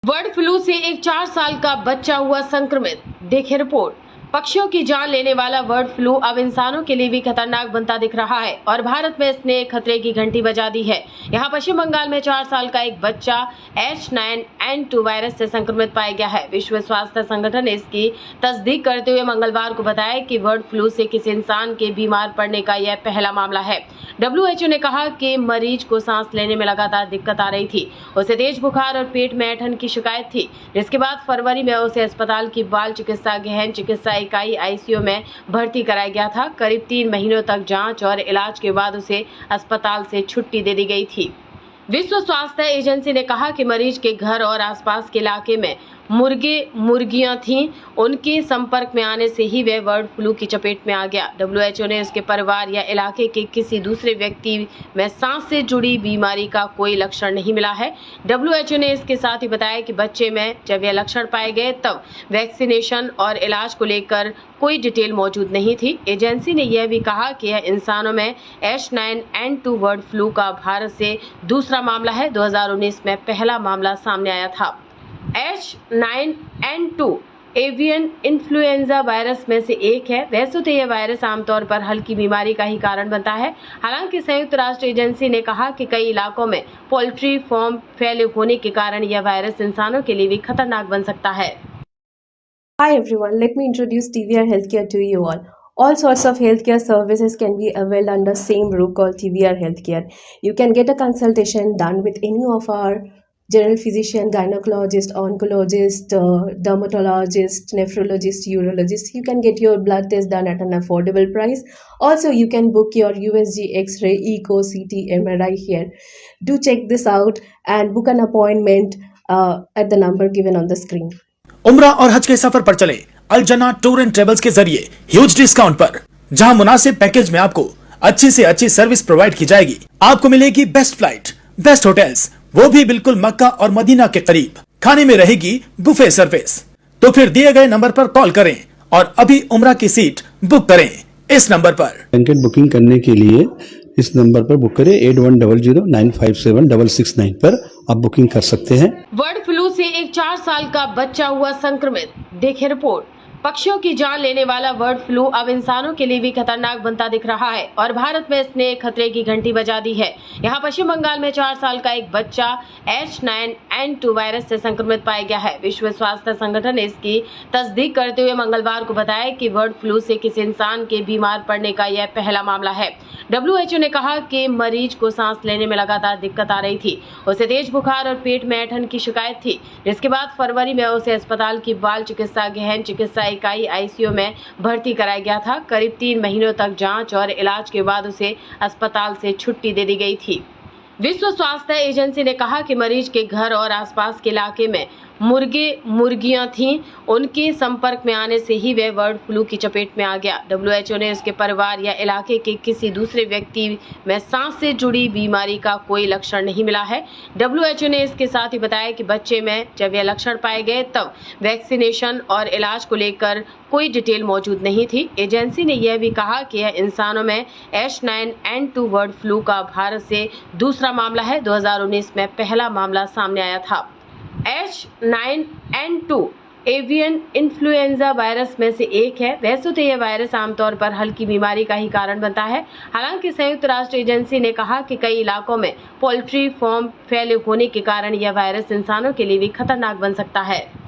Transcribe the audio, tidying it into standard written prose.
Bird flu से एक 4 साल का बच्चा हुआ संक्रमित, देखे रिपोर्ट। पक्षियों की जान लेने वाला बर्ड फ्लू अब इंसानों के लिए भी खतरनाक बनता दिख रहा है और भारत में इसने खतरे की घंटी बजा दी है। यहाँ पश्चिम बंगाल में 4 साल का एक बच्चा H9N2 वायरस से संक्रमित पाया गया है। विश्व स्वास्थ्य संगठन ने इसकी तस्दीक करते हुए मंगलवार को बताया कि बर्ड फ्लू से किसी इंसान के बीमार पड़ने का यह पहला मामला है। WHO ने कहा कि मरीज को सांस लेने में लगातार दिक्कत आ रही थी। उसे तेज बुखार और पेट में ऐंठन की शिकायत थी, जिसके बाद फरवरी में उसे अस्पताल की बाल चिकित्सा गहन चिकित्सा इकाई ICU में भर्ती कराया गया था। करीब 3 महीनों तक जांच और इलाज के बाद उसे अस्पताल से छुट्टी दे दी गई थी। विश्व स्वास्थ्य एजेंसी ने कहा कि मरीज के घर और आसपास के इलाके में मुर्गे मुर्गियां थीं, उनके संपर्क में आने से ही वह बर्ड फ्लू की चपेट में आ गया। WHO ने उसके परिवार या इलाके के किसी दूसरे व्यक्ति में सांस से जुड़ी बीमारी का कोई लक्षण नहीं मिला है। WHO ने इसके साथ ही बताया कि बच्चे में जब यह लक्षण पाए गए तब वैक्सीनेशन और इलाज को लेकर कोई डिटेल मौजूद नहीं थी। एजेंसी ने यह भी कहा कि यह इंसानों में H9N2 बर्ड फ्लू का भारत से दूसरा मामला है। 2019 में पहला मामला सामने आया था। H9N2 एवियन इन्फ्लुएंजा वायरस में से एक है। वैसे तो यह वायरस आमतौर पर हल्की बीमारी का ही कारण बनता है। हालांकि संयुक्त राष्ट्र एजेंसी ने कहा कि कई इलाकों में पोल्ट्री फार्म फैले होने के कारण यह वायरस इंसानों के लिए भी खतरनाक बन सकता है। Hi everyone, let me introduce TVR Healthcare to you all. All sorts of healthcare services can be availed under same roof called TVR Healthcare. You can get a consultation done with any of our general physician, gynecologist, oncologist, dermatologist, nephrologist, urologist. You can get your blood test done at an affordable price. Also, you can book your USG, X-ray, Echo, CT, MRI here. Do check this out and book an appointment at the number given on the screen. उम्रा और हज के सफर पर चले अल जना tour and travels के जरिए huge discount पर, जहां मुनासिब पैकेज में आपको अच्छी से अच्छी सर्विस प्रोवाइड की जाएगी। आपको मिलेगी बेस्ट फ्लाइट, बेस्ट होटल्स, वो भी बिल्कुल मक्का और मदीना के करीब। खाने में रहेगी बुफे सर्विस। तो फिर दिए गए नंबर पर कॉल करें और अभी उम्रा की सीट बुक करें इस नंबर पर। ब्लैंकेट बुकिंग करने के लिए इस नंबर पर बुक करें 8100957669 पर आप बुकिंग कर सकते हैं। बर्ड फ्लू से एक 4 साल का बच्चा हुआ संक्रमित, देखे रिपोर्ट। पक्षियों की जान लेने वाला बर्ड फ्लू अब इंसानों के लिए भी खतरनाक बनता दिख रहा है और भारत में इसने खतरे की घंटी बजा दी है। यहाँ पश्चिम बंगाल में 4 साल का एक बच्चा H9N2 वायरस से संक्रमित पाया गया है। विश्व स्वास्थ्य संगठन ने इसकी तस्दीक करते हुए मंगलवार को बताया कि बर्ड फ्लू से किसी इंसान के बीमार पड़ने का यह पहला मामला है। WHO ने कहा कि मरीज को सांस लेने में लगातार दिक्कत आ रही थी। उसे तेज बुखार और पेट में ऐंठन की शिकायत थी, जिसके बाद फरवरी में उसे अस्पताल की बाल चिकित्सा गहन चिकित्सा इकाई ICU में भर्ती कराया गया था। करीब 3 महीनों तक जांच और इलाज के बाद उसे अस्पताल से छुट्टी दे दी गई थी। विश्व स्वास्थ्य एजेंसी ने कहा कि मरीज के घर और आसपास के इलाके में मुर्गे मुर्गियां थीं, उनके संपर्क में आने से ही वह बर्ड फ्लू की चपेट में आ गया। WHO ने उसके परिवार या इलाके के किसी दूसरे व्यक्ति में सांस से जुड़ी बीमारी का कोई लक्षण नहीं मिला है। WHO ने इसके साथ ही बताया कि बच्चे में जब यह लक्षण पाए गए तब वैक्सीनेशन और इलाज को लेकर कोई डिटेल मौजूद नहीं थी। एजेंसी ने यह भी कहा कि यह इंसानों में H9N2 बर्ड फ्लू का भारत से दूसरा मामला है। 2019 में पहला मामला सामने आया था। H9N2 एवियन इन्फ्लुएंजा वायरस में से एक है। वैसे तो यह वायरस आमतौर पर हल्की बीमारी का ही कारण बनता है। हालांकि संयुक्त राष्ट्र एजेंसी ने कहा कि कई इलाकों में पोल्ट्री फार्म फैले होने के कारण यह वायरस इंसानों के लिए भी खतरनाक बन सकता है।